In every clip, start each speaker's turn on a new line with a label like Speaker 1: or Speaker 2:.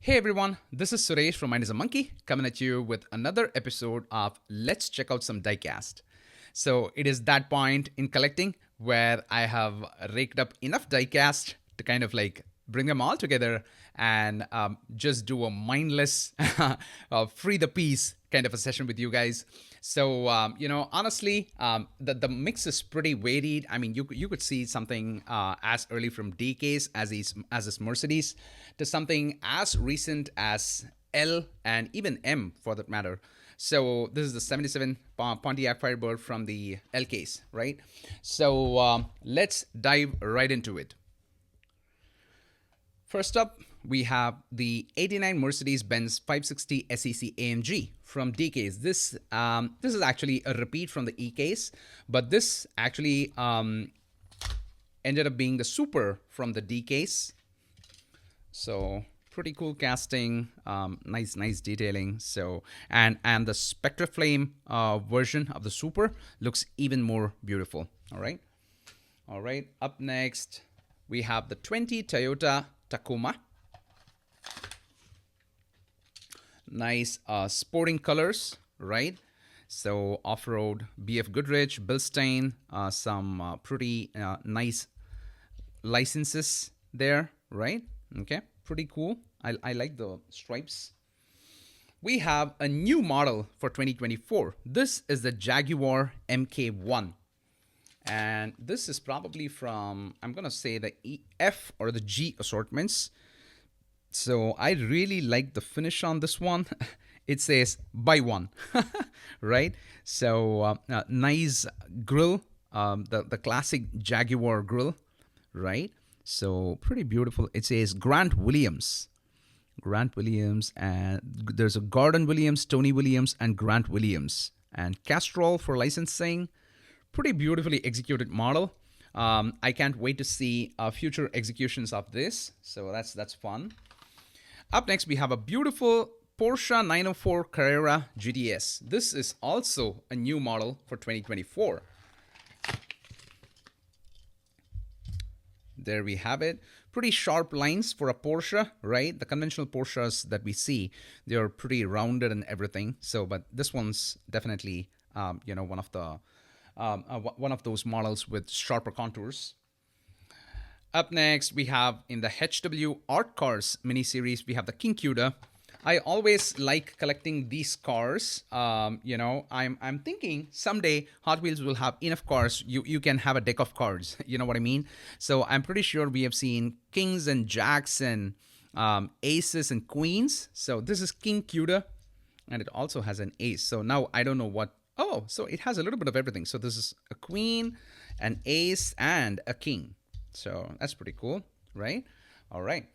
Speaker 1: Hey everyone, this is Suresh from Mind is a Monkey coming at you with another episode of Let's Check Out Some Diecast. So it is that point in collecting where I have raked up enough diecast to kind of like bring them all together and just do a mindless free the piece kind of a session with you guys. So honestly, the mix is pretty varied. I mean, you could see something as early from DKs as is Mercedes to something as recent as L and even M for that matter. So this is the 77 Pontiac Firebird from the L case, right? So let's dive right into it. First up, we have the 89 Mercedes-Benz 560 SEC AMG from D case. This is actually a repeat from the E case, but this actually ended up being the super from the D case. So pretty cool casting, nice detailing. So and the Spectraflame version of the super looks even more beautiful. All right. Up next, we have the 20 Toyota Tacoma. Nice sporting colors, right? So off-road BF Goodrich, Bilstein, some pretty nice licenses there, right? Okay, pretty cool. I like the stripes. We have a new model for 2024. This is the Jaguar MK1. And this is probably from, I'm going to say the F or the G assortments. So I really like the finish on this one. It says buy one, right? So nice grill, the classic Jaguar grill, right? So pretty beautiful. It says Grant Williams, and there's a Gordon Williams, Tony Williams, and Grant Williams, and Castrol for licensing. Pretty beautifully executed model. I can't wait to see future executions of this. So that's fun. Up next, we have a beautiful Porsche 904 Carrera GTS. This is also a new model for 2024. There we have it. Pretty sharp lines for a Porsche, right? The conventional Porsches that we see, they're pretty rounded and everything. So, but this one's definitely, one of the one of those models with sharper contours. Up next, we have in the HW Art Cars mini-series, we have the King Cuda. I always like collecting these cars. I'm thinking someday Hot Wheels will have enough cars. You can have a deck of cards. You know what I mean? So I'm pretty sure we have seen kings and jacks and aces and queens. So this is King Cuda, and it also has an ace. So now I don't know what. Oh, so it has a little bit of everything. So this is a queen, an ace, and a king. So that's pretty cool, right? All right.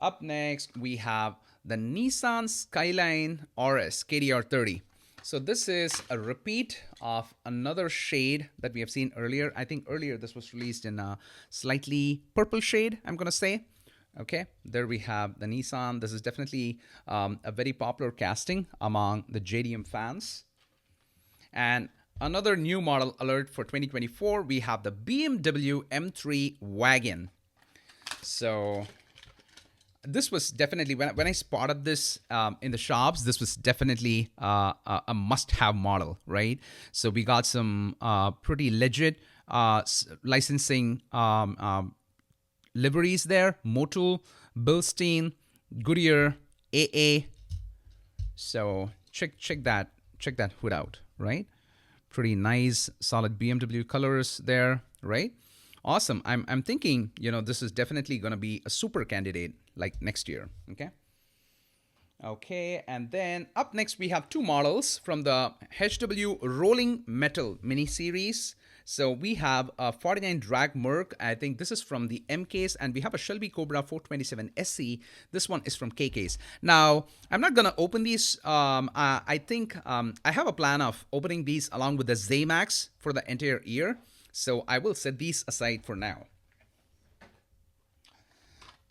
Speaker 1: Up next, we have the Nissan Skyline RS KDR30. So this is a repeat of another shade that we have seen earlier. I think earlier this was released in a slightly purple shade, I'm going to say. Okay, there we have the Nissan. This is definitely a very popular casting among the JDM fans. And another new model alert for 2024, we have the BMW M3 wagon. So this was definitely, when I spotted this in the shops, this was definitely a must-have model, right? So we got some pretty legit licensing liveries there. Motul, Bilstein, Goodyear, AA. So check that hood out, right? Pretty nice, solid BMW colors there, right? Awesome. I'm thinking, this is definitely going to be a super candidate like next year, okay? Okay, and then up next we have two models from the HW Rolling Metal mini series. So we have a 49 Drag Merc. I think this is from the M case, and we have a Shelby Cobra 427 SC. This one is from K case. Now, I'm not gonna open these. I think I have a plan of opening these along with the Zamax for the entire year. So I will set these aside for now.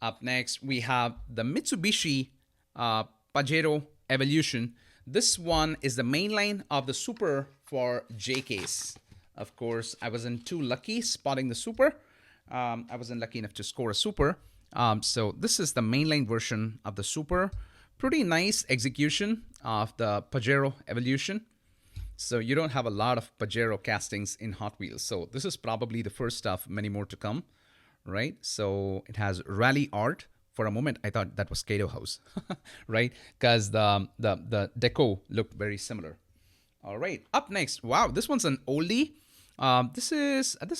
Speaker 1: Up next, we have the Mitsubishi Pajero Evolution. This one is the mainline of the Super for J case. Of course, I wasn't too lucky spotting the Super. I wasn't lucky enough to score a Super. So this is the mainline version of the Super. Pretty nice execution of the Pajero Evolution. So you don't have a lot of Pajero castings in Hot Wheels. So this is probably the first of many more to come, right? So it has rally art. For a moment, I thought that was Kato House, right? Because the deco looked very similar. All right, up next. Wow, this one's an oldie. This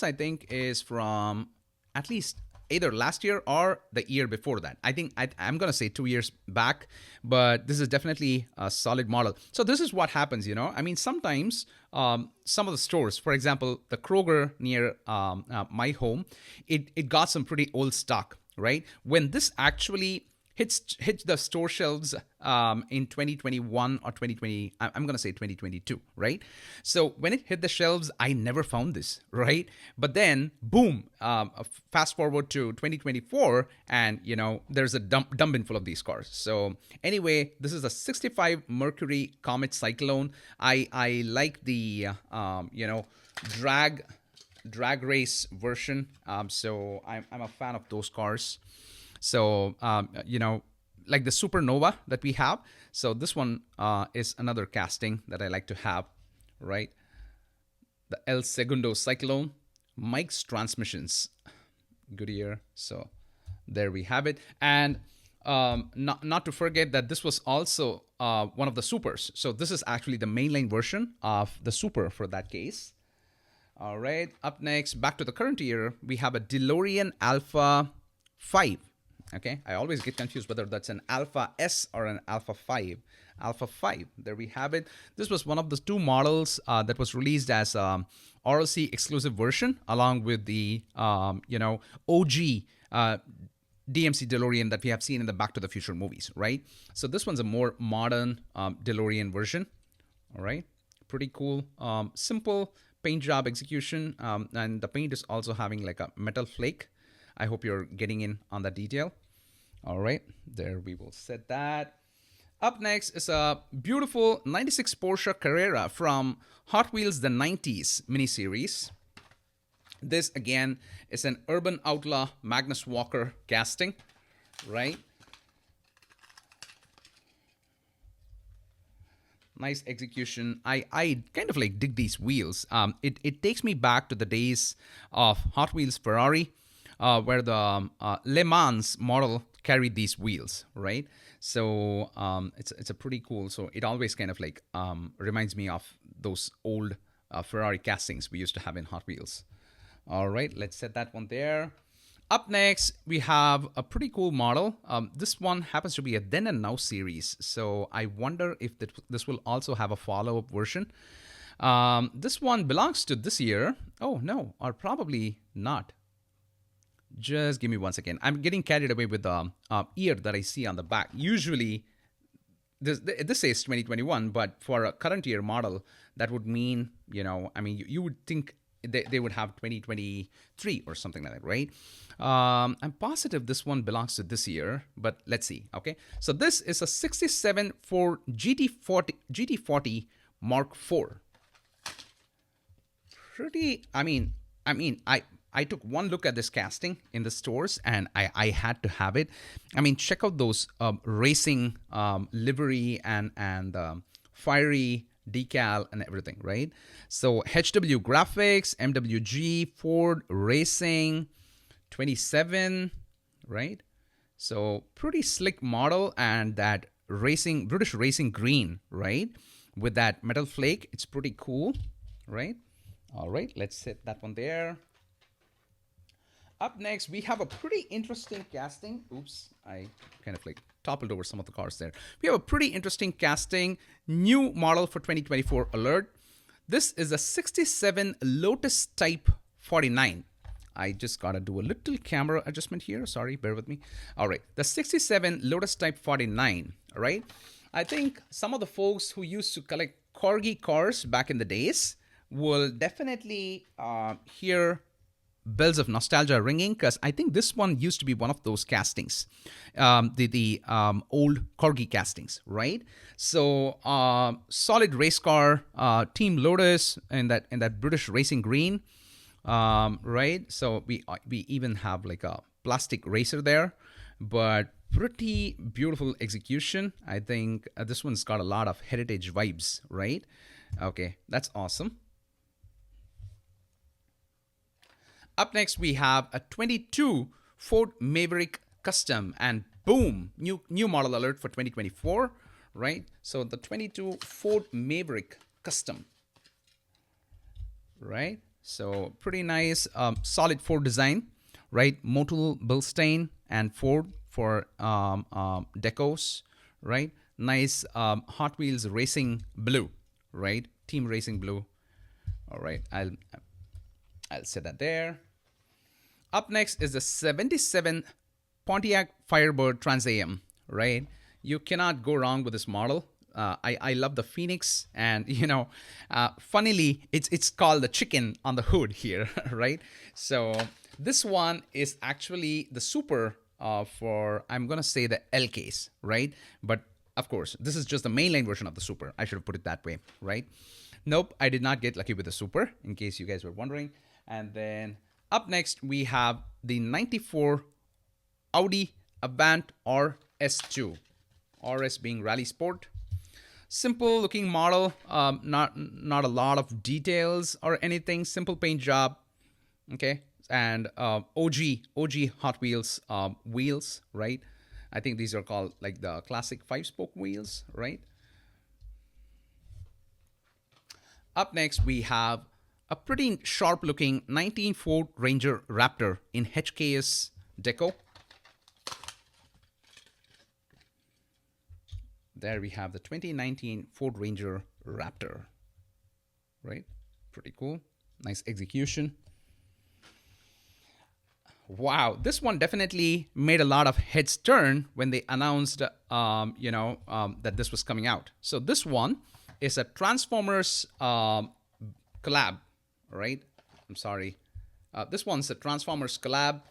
Speaker 1: I think is from at least either last year or the year before that. I think I'm gonna say 2 years back, but this is definitely a solid model. So this is what happens, you know. I mean, sometimes some of the stores, for example, the Kroger near my home, it got some pretty old stock, right? When this actually hits the store shelves in 2021 or 2020, I'm going to say 2022, right? So when it hit the shelves, I never found this, right? But then boom, fast forward to 2024, and you know, there's a dump bin full of these cars. So anyway, this is a 65 Mercury Comet Cyclone. I like the you know, drag race version. So I'm a fan of those cars. So, you know, like the Supernova that we have. So this one is another casting that I like to have, right? The El Segundo Cyclone, Mike's Transmissions, Goodyear. So there we have it. And not to forget that this was also one of the Supers. So this is actually the mainline version of the Super for that case. All right, up next, back to the current year, we have a DeLorean Alpha 5. Okay, I always get confused whether that's an Alpha S or an Alpha 5. Alpha 5, there we have it. This was one of the two models that was released as RLC exclusive version, along with the, you know, OG DMC DeLorean that we have seen in the Back to the Future movies, right? So this one's a more modern DeLorean version, all right? Pretty cool, simple paint job execution, and the paint is also having like a metal flake. I hope you're getting in on that detail. All right, there we will set that. Up next is a beautiful 96 Porsche Carrera from Hot Wheels the 90s miniseries. This again is an Urban Outlaw Magnus Walker casting, right? Nice execution. I kind of like dig these wheels. It takes me back to the days of Hot Wheels Ferrari, where the Le Mans model carried these wheels, right? So it's a pretty cool. So it always kind of like reminds me of those old Ferrari castings we used to have in Hot Wheels. All right, let's set that one there. Up next, we have a pretty cool model. This one happens to be a Then and Now series. So I wonder if this will also have a follow-up version. This one belongs to this year. Oh, no, or probably not. Just give me 1 second. I'm getting carried away with the year that I see on the back. Usually, this says 2021, but for a current year model, that would mean, you know, I mean, you would think they would have 2023 or something like that, right? I'm positive this one belongs to this year, but let's see, okay? So this is a 67 Ford GT40 Mark IV. Pretty, I took one look at this casting in the stores and I had to have it. I mean, check out those racing livery and fiery decal and everything, right? So HW graphics, MWG, Ford Racing 27, right? So pretty slick model, and that racing, British racing green, right? With that metal flake, it's pretty cool, right? All right, let's set that one there. Up next, we have a pretty interesting casting. Oops, I kind of like toppled over some of the cars there. We have a pretty interesting casting, new model for 2024 alert. This is a 67 Lotus Type 49. I just got to do a little camera adjustment here. Sorry, bear with me. All right, the 67 Lotus Type 49, all right? I think some of the folks who used to collect Corgi cars back in the days will definitely hear bells of nostalgia ringing, because I think this one used to be one of those castings, the old Corgi castings, right? So solid race car, Team Lotus, in that British racing green, right? So we even have like a plastic racer there, but pretty beautiful execution. I think this one's got a lot of heritage vibes, right? Okay, that's awesome. Up next, we have a 22 Ford Maverick Custom, and boom, new model alert for 2024, right? So the 22 Ford Maverick Custom, right? So pretty nice, solid Ford design, right? Motul Bilstein and Ford for decos, right? Nice Hot Wheels Racing Blue, right? Team Racing Blue. All right, I'll set that there. Up next is the 77 Pontiac Firebird Trans Am, right? You cannot go wrong with this model. I love the Phoenix, and funnily, it's called the chicken on the hood here, right? So this one is actually the super for, I'm gonna say, the L case, right? But of course, this is just the mainline version of the super. I should have put it that way, right? Nope, I did not get lucky with the super, in case you guys were wondering. And then up next, we have the 94 Audi Avant RS2. RS being Rally Sport. Simple looking model, not a lot of details or anything. Simple paint job, okay? And OG Hot Wheels wheels, right? I think these are called like the classic 5-spoke wheels, right? Up next, we have a pretty sharp-looking 19 Ford Ranger Raptor in HKS deco. There we have the 2019 Ford Ranger Raptor, right? Pretty cool. Nice execution. Wow, this one definitely made a lot of heads turn when they announced, that this was coming out. So this one is a Transformers collab, right? I'm sorry. This one's a Transformers collab,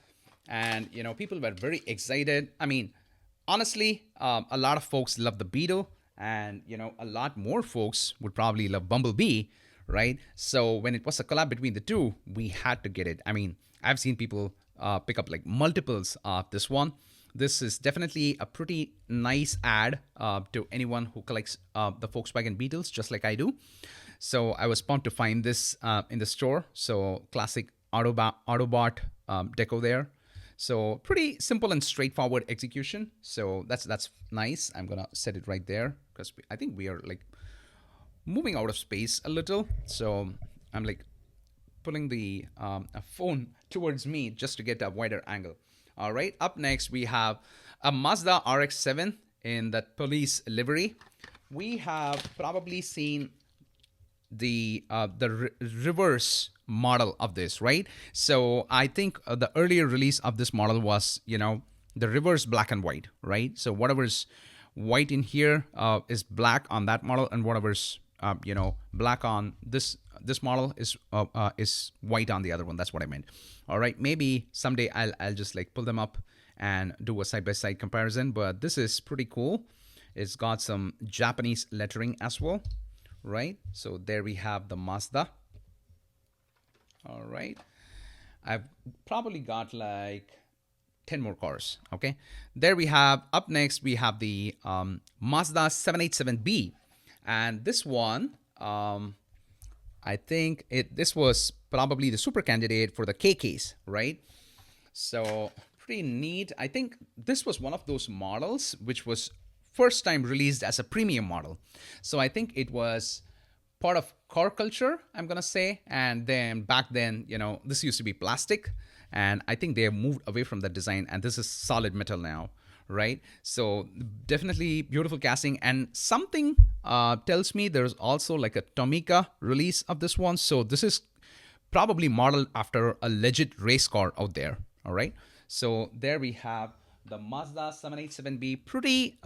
Speaker 1: and people were very excited. I mean, honestly, a lot of folks love the Beetle, and a lot more folks would probably love Bumblebee, right? So when it was a collab between the two, we had to get it. I mean, I've seen people pick up like multiples of this one. This is definitely a pretty nice ad to anyone who collects the Volkswagen Beetles, just like I do. So I was pumped to find this in the store. So classic Autobot deco there. So pretty simple and straightforward execution. So that's nice. I'm gonna set it right there because I think we are like moving out of space a little. So I'm like pulling the phone towards me just to get a wider angle. All right, up next we have a Mazda RX-7 in that police livery. We have probably seen the reverse model of this, right? So I think the earlier release of this model was, the reverse black and white, right? So whatever's white in here is black on that model, and whatever's black on this model is white on the other one. That's what I meant. All right, maybe someday I'll just like pull them up and do a side-by-side comparison, but this is pretty cool. It's got some Japanese lettering as well, right? So there we have the Mazda. All right, I've probably got like 10 more cars. Okay, there we have. Up next we have the Mazda 787B, and this one I think this was probably the super candidate for the K case, right? So pretty neat. I think this was one of those models which was first time released as a premium model. So I think it was part of car culture, I'm gonna say. And then back then, this used to be plastic, and I think they have moved away from that design, and this is solid metal now, right? So definitely beautiful casting, and something tells me there's also like a Tomica release of this one. So this is probably modeled after a legit race car out there. All right, so there we have the Mazda 787B. Pretty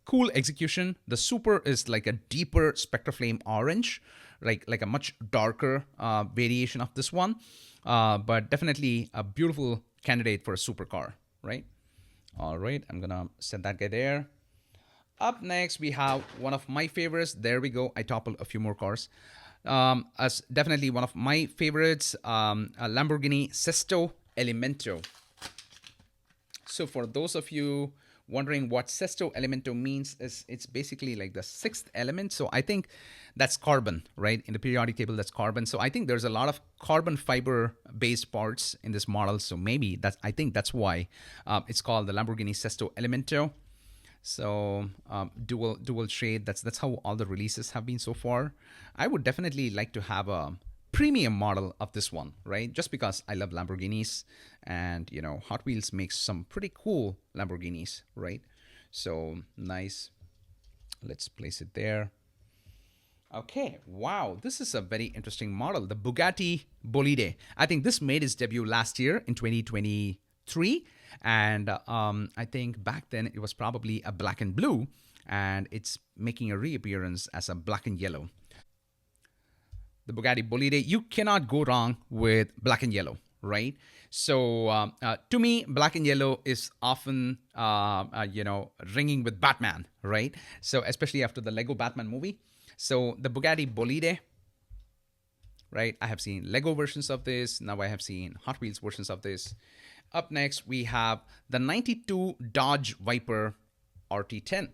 Speaker 1: cool execution. The super is like a deeper Spectraflame orange, like a much darker variation of this one, but definitely a beautiful candidate for a supercar, right? All right, I'm gonna set that guy there. Up next, we have one of my favorites. There we go. I toppled a few more cars. As definitely one of my favorites, a Lamborghini Sesto Elemento. So for those of you wondering what sesto elemento means, is it's basically like the sixth element. So I think that's carbon, right? In the periodic table, that's carbon. So I think there's a lot of carbon fiber based parts in this model. So maybe that's, I think that's why it's called the Lamborghini Sesto Elemento. So dual shade. That's how all the releases have been so far. I would definitely like to have a premium model of this one, right? Just because I love Lamborghinis, and you know, Hot Wheels makes some pretty cool Lamborghinis, right? So nice. Let's place it there. Okay, wow, this is a very interesting model. The Bugatti Bolide. I think this made its debut last year in 2023. And I think back then it was probably a black and blue, and it's making a reappearance as a black and yellow. The Bugatti Bolide, you cannot go wrong with black and yellow, right? So to me, black and yellow is often, ringing with Batman, right? So especially after the Lego Batman movie. So the Bugatti Bolide, right? I have seen Lego versions of this. Now I have seen Hot Wheels versions of this. Up next, we have the 92 Dodge Viper RT10.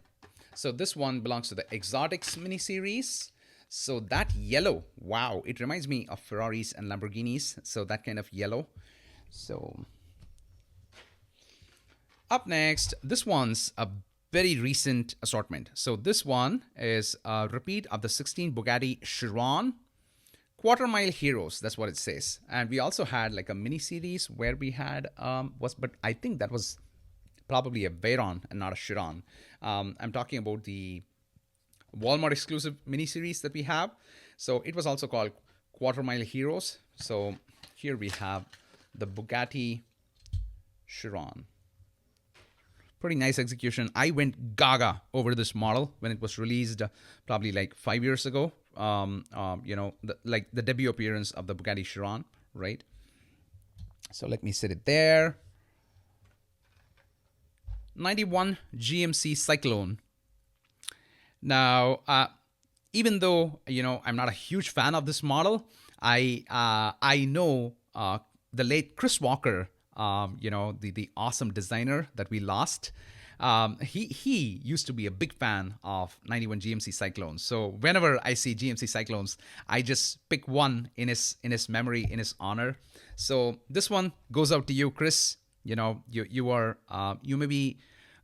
Speaker 1: So this one belongs to the Exotics miniseries. So that yellow, wow, it reminds me of Ferraris and Lamborghinis. So that kind of yellow. So up next, this one's a very recent assortment. So this one is a repeat of the 16 Bugatti Chiron Quarter Mile Heroes. That's what it says. And we also had like a mini series where we had but I think that was probably a Veyron and not a Chiron. I'm talking about the Walmart exclusive mini series that we have. So it was also called Quarter Mile Heroes. So here we have the Bugatti Chiron. Pretty nice execution. I went gaga over this model when it was released probably like 5 years ago. The debut appearance of the Bugatti Chiron, right? So let me set it there. 91 GMC Cyclone. Now, even though, you know, I'm not a huge fan of this model, I know the late Chris Walker, the awesome designer that we lost. He used to be a big fan of 91 GMC Cyclones. So whenever I see GMC Cyclones, I just pick one in his memory, in his honor. So this one goes out to you, Chris. You know, you may be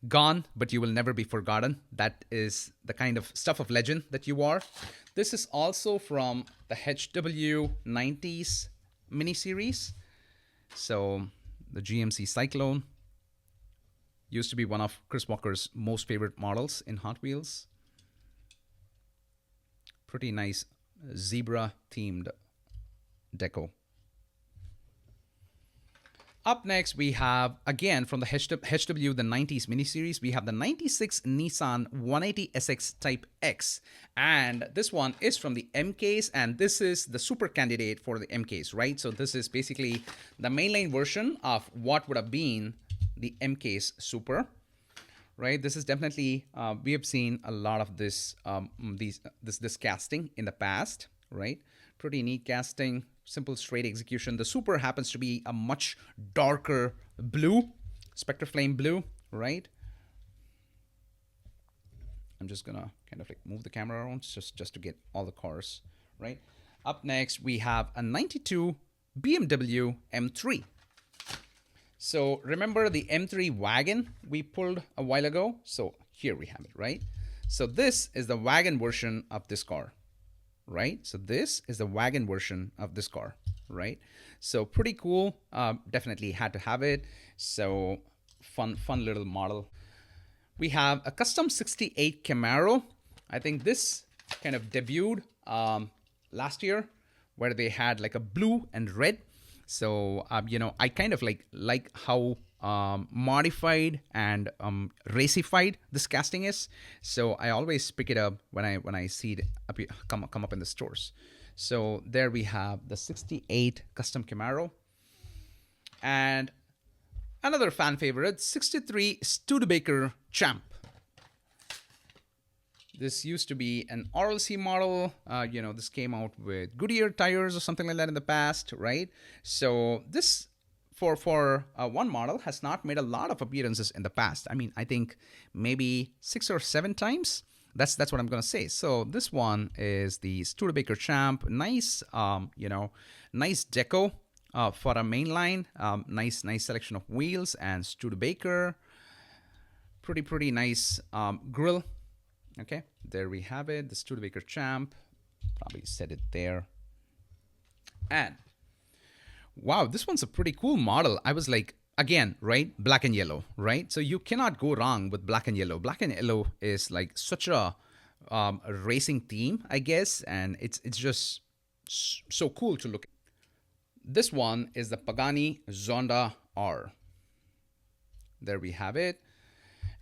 Speaker 1: gone, but you will never be forgotten. That is the kind of stuff of legend that you are. This is also from the HW 90s miniseries. So the GMC Cyclone used to be one of Chris Walker's most favorite models in Hot Wheels. Pretty nice zebra themed deco. Up next, we have, again, from the HW, the 90s miniseries, we have the 96 Nissan 180SX Type X. And this one is from the MKs, and this is the super candidate for the MKs, right? So this is basically the mainline version of what would have been the MKs Super, right? This is definitely, we have seen a lot of this casting in the past, right? Pretty neat casting. Simple straight execution. The Super happens to be a much darker blue, Spectre Flame blue, right? I'm just gonna kind of like move the camera around just to get all the cars, right? Up next, we have a 92 BMW M3. So remember the M3 wagon we pulled a while ago? So here we have it, right? So this is the wagon version of this car. Right? So this is the wagon version of this car, right? So pretty cool. Definitely had to have it. So fun little model. We have a custom 68 Camaro. I think this kind of debuted last year, where they had like a blue and red. So I kind of like how modified and racified this casting is. So I always pick it up when I see it come up in the stores. So there we have the 68 custom Camaro. And another fan favorite, 63 Studebaker Champ. This used to be an RLC model. This came out with Goodyear tires or something like that in the past, right? So this, for one model has not made a lot of appearances in the past. I mean, I think maybe 6 or 7 times. That's what I'm gonna say. So this one is the Studebaker Champ. Nice, nice deco for a mainline. Nice selection of wheels and Studebaker. Pretty nice grill. Okay, there we have it. The Studebaker Champ. Probably set it there. And wow, this one's a pretty cool model. I was like, again, right? Black and yellow, right? So you cannot go wrong with black and yellow. Black and yellow is like such a racing theme, I guess, and it's just so cool to look at. This one is the Pagani Zonda R. There we have it.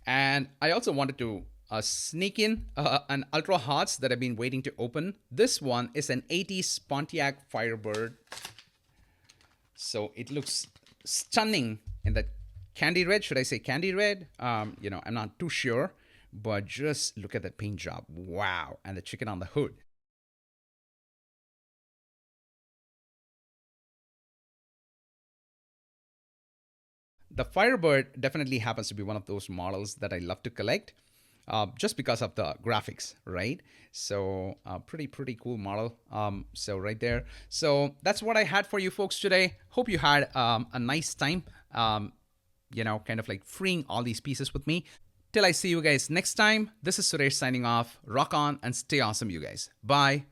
Speaker 1: And I also wanted to sneak in an Ultra Hots that I've been waiting to open. This one is an 80s Pontiac Firebird. So it looks stunning in that candy red. Should I say candy red? I'm not too sure, but just look at that paint job. Wow. And the chicken on the hood. The Firebird definitely happens to be one of those models that I love to collect. Just because of the graphics, right? So pretty cool model. So right there. So that's what I had for you folks today. Hope you had a nice time, kind of like freeing all these pieces with me. Till I see you guys next time, this is Suresh signing off. Rock on and stay awesome, you guys. Bye.